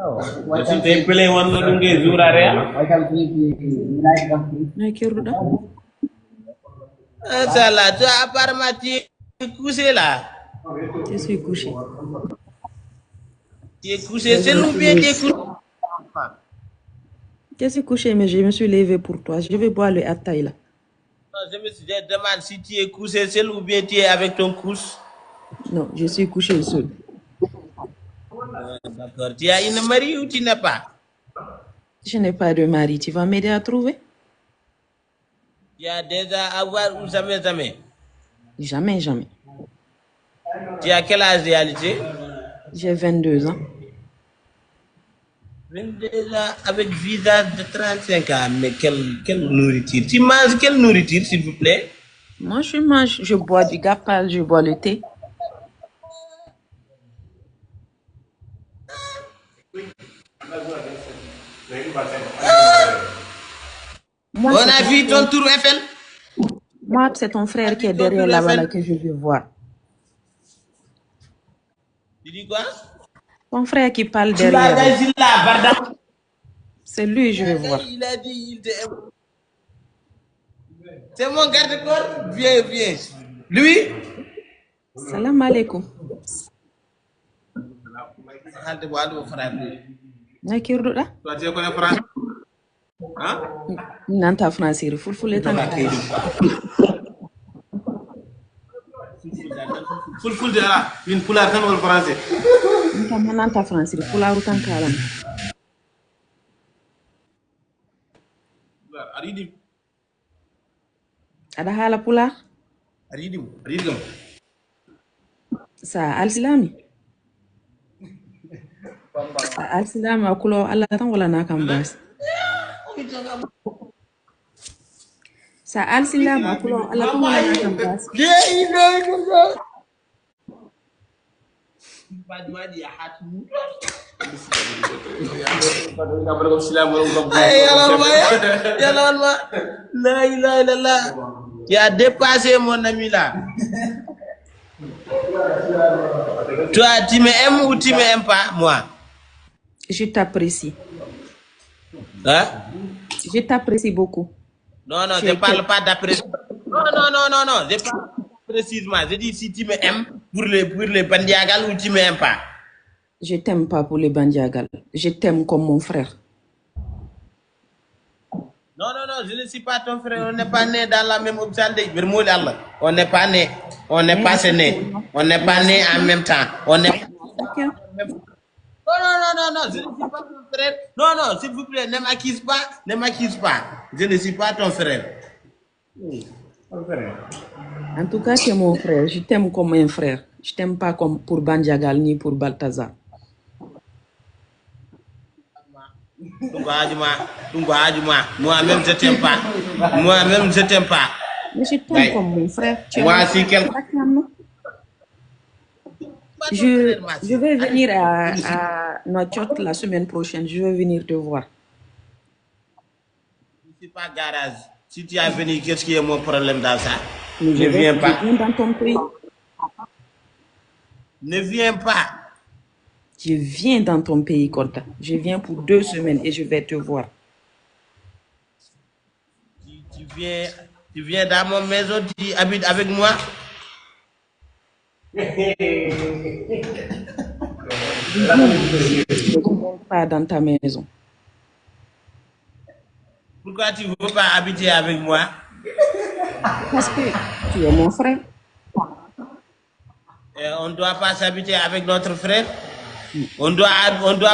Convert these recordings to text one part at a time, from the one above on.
Si te pele wonno ɗum nge jour area. Inchallah, toi apparemment tu es couché là. Je suis couché. Tu es couché seul ou bien tu es couché? Je suis couché, mais je me suis levé pour toi. Je vais boire le attaï là. Non, je demande si tu es couché seul ou bien tu es avec ton couche. Non, je suis couché seul. D'accord. Tu as une mari ou tu n'as pas? Je n'ai pas de mari. Tu vas m'aider à trouver? Tu as déjà avoir ou jamais, jamais? Jamais, jamais. Tu as quel âge réalité? J'ai 22 ans. 22 ans avec visage de 35 ans. Mais quelle nourriture? Tu manges quelle nourriture, s'il vous plaît? Moi, je bois du gapal, je bois le thé. Moi, on a vu ton tour Eiffel? Moi, c'est ton frère qui est derrière là-bas que je veux voir. Tu dis quoi? Ton frère qui parle derrière. C'est lui, je veux voir. Il a dit, il t'aime. C'est mon garde-corps? Viens, viens. Lui? Salam alaikum. Toi, tu connais français? Hein? Nanta français, fulful tan Fulful de là, une poulard tan wal français. Nanta français, poulard tan kalam. Aridim. Ada hala poulard? Aridim. Sa al-silami. Sa al-silami akulo Allah tan wala nakam bas. Sa al-silami akulo Allah tan wala nakam bas. La ilaha illallah. Tu as dépassé mon ami là. Toi, tu m'aimes ou tu m'aimes pas, moi? Je t'apprécie. Hein? Je t'apprécie beaucoup. Non, je ne parle pas d'appréciation. Non. Je parle précisément. Je dis si tu m'aimes pour les bandiagal ou tu m'aimes pas. Je t'aime pas pour les bandiagal. Je t'aime comme mon frère. Non, je ne suis pas ton frère. On n'est pas né dans la même obscurité. On n'est pas né. On n'est pas né. On n'est pas né en même temps. On n'est pas. Non, je ne suis pas ton frère. Non, s'il vous plaît, ne m'accuse pas. Je ne suis pas ton frère. En tout cas, tu es mon frère. Je t'aime comme un frère. Je t'aime pas comme pour Bandiagal ni pour Balthazar. Moi-même, je t'aime pas. Mais je t'aime comme mon frère. Moi, si quelqu'un... Je vais venir à Nouakchott la semaine prochaine. Je vais venir te voir. Je ne suis pas garage. Si tu as venu, qu'est-ce qui est mon problème dans ça? Mais ne viens pas. Je viens dans ton pays. Ne viens pas. Je viens dans ton pays, Kolta. Je viens pour 2 semaines et je vais te voir. Tu viens dans ma maison, tu habites avec moi? Je ne viens pas dans ta maison. Pourquoi tu ne veux pas habiter avec moi? Parce que tu es mon frère. Et on ne doit pas s'habiter avec notre frère? On doit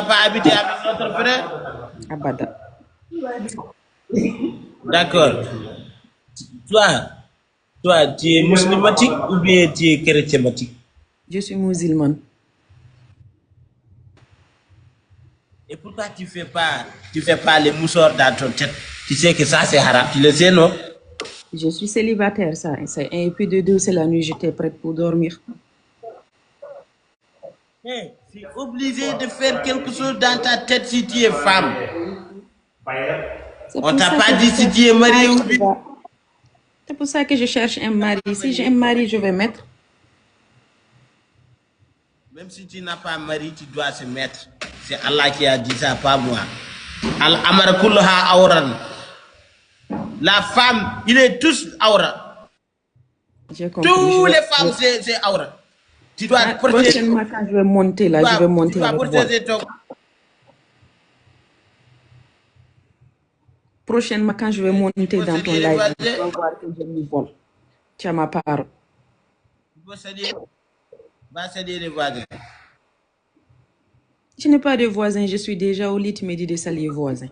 pas habiter avec notre frère? Abada. D'accord. Toi, tu es musulmatique ou bien tu es chrétienmatique? Je suis musulmane. Et pourquoi tu fais pas les moussords dans ton tête? Tu sais que ça c'est haram, tu le sais, non? Je suis célibataire, ça. Et puis de 2, c'est la nuit, j'étais prête pour dormir. Hey, tu es obligé de faire quelque chose dans ta tête si tu es femme. On t'a pas dit si tu es marié ou pas. C'est pour ça que je cherche un mari. Si j'ai un mari, je vais mettre. Même si tu n'as pas un mari, tu dois se mettre. C'est Allah qui a dit ça, pas moi. Al-amara kulluha awran. La femme, il est tous aura. J'ai compris. Tous les femmes, c'est aura. Tu dois protéger. Prochainement, quand je vais monter là, je vais monter Tu dois avec protéger voile. ton... Prochainement, quand je vais monter dans ton Posséder les live, voisins. tu vas voir que j'ai mis voile. Tu as ma parole. Va céder les voisins. Je n'ai pas de voisin, je suis déjà au lit, tu me dis de saluer voisin.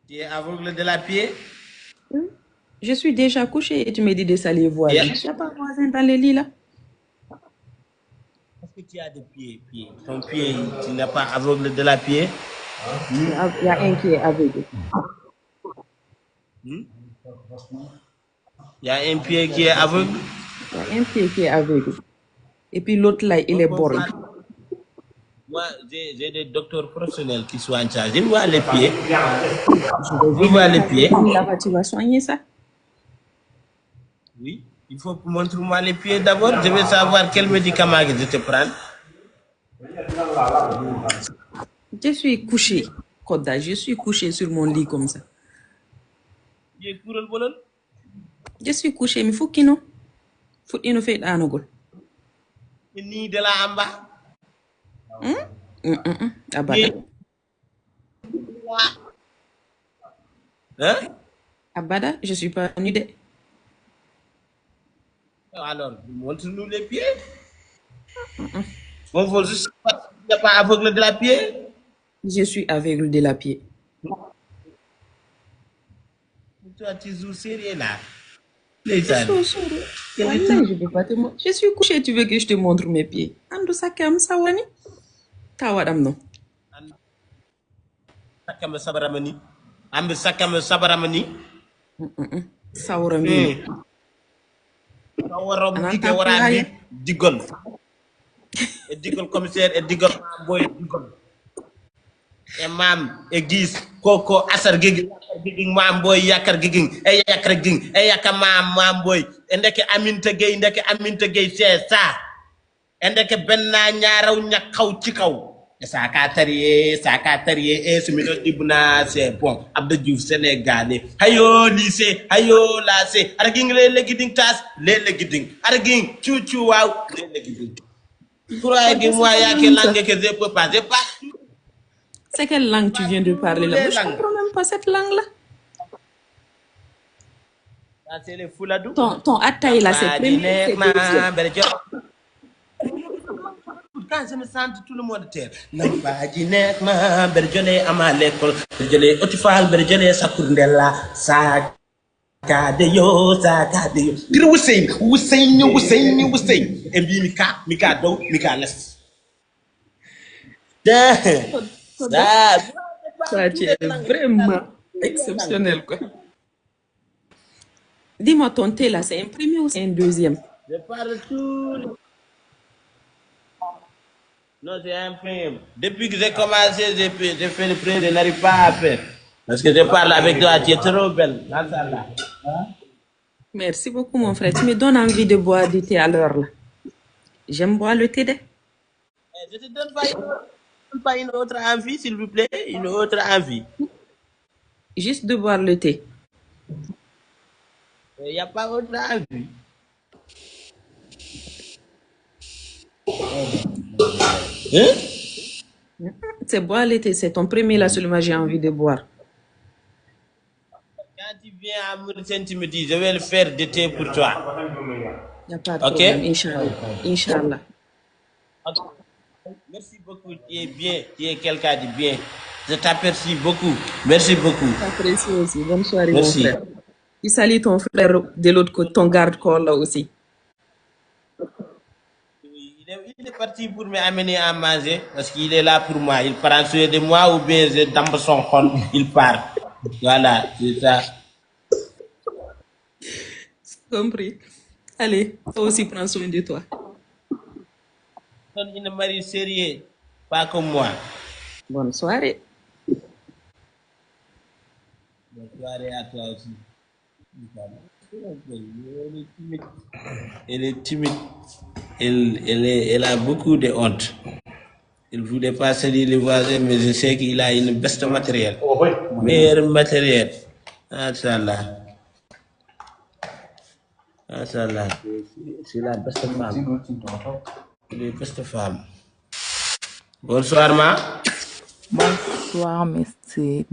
Tu es aveugle de la pied. Je suis déjà couché et tu me dis de saluer voisin. Yeah. Tu n'as pas voisin dans le lit là? Est-ce que tu as des pieds? Ton pied, tu n'es pas aveugle de la pied? Il y a un qui est aveugle. Il y a un pied qui est aveugle. Il y a un pied qui est aveugle. Et puis l'autre là, il est borgne. Moi, j'ai des docteurs professionnels qui soignent ça. Je vois les pieds. Je Je vois les pieds. Là-bas, tu vas soigner ça. Oui. Il faut montrer-moi les pieds d'abord. Je vais savoir quel médicament que je te prends. Je suis couché, Koda. Je suis couché sur mon lit comme ça. Je suis couché, mais faut qu'il non. Faut qu'il nous fait anogol. Ni de la amba. Abada. Hein? Abada, je suis pas nue de. Alors, montre-nous les pieds. On veut juste savoir si tu n'es pas aveugle de la pied. Je suis aveugle de la pied. Toi, tu joues sérieux là. Je peux pas te montrer. Je suis couché, tu veux que je te montre mes pieds? Ando sakam sawani. Tawadam non. Sakam sabaramani. Ambe sakam sabaramani. Sawrami. Warom dike warandi digol. Et digol commissaire et digol boy digol. Et mam église koko asar gigi mam boy yakar gigi e yakar gigi e yakar mam boy ndeke aminta gay c'est ça ndeke benna ñaaraw ñakaw ci kaw saka tarié e sumino ibna c'est bon Abdou Diouf sénégalais hayo lycée hayo lycée ara gigi le giding tas le giding ara gigi ciu waaw le giding pour ay moi yake langue que je peux pas C'est quelle langue tu viens de parler là? Je comprends même pas cette langue-là. Ça, c'est les Fouladou. Ton attaille là, c'est premier. Quand je me sens tout le monde terre. Nampajinek ma berjole ama l'école. Berjole otifal berjole sakundela sa kadeyo. Dir Hussein. Et puis Mika do Mika les. Ça, tu es vraiment exceptionnel, quoi. Dis-moi, ton thé là, c'est un premier ou c'est un deuxième? Je parle tout. Non, c'est un premier. Depuis que j'ai commencé, j'ai fait le premier, je n'arrive pas à faire. Parce que je parle avec toi, tu es trop belle. Merci beaucoup, mon frère. Tu me donnes envie de boire du thé à l'heure là. J'aime boire le thé de. Je te donne pas une autre envie, s'il vous plaît. Une autre envie. Juste de boire le thé. Il n'y a pas autre envie. Hein? C'est boire le thé, c'est ton premier là seulement j'ai envie de boire. Quand tu viens à Mauritanie, tu me dis, je vais le faire de thé pour toi. Il n'y a pas de problème, Inch'Allah. Okay. Merci beaucoup, tu es bien, tu es quelqu'un de bien. Je t'apprécie beaucoup. Merci beaucoup. Je t'apprécie aussi. Bonne soirée, merci. Mon frère. Tu salues ton frère de l'autre côté, ton garde-corps là aussi. Il est parti pour m'amener à manger parce qu'il est là pour moi. Il prend soin de moi ou bien je dampe son compte, il part. Voilà, c'est ça. Compris. Allez, toi aussi prends soin de toi. Une mari sérieux, pas comme moi. Bonne soirée. Bonne soirée à toi aussi. Elle est timide. elle a beaucoup de honte. Il voulait pas salir les voisins, mais je sais qu'il a une best matériel. Meilleur matériel. Machallah. Machallah. C'est la best femme. C'est la best femme. Bonsoir, ma. Bonsoir, monsieur.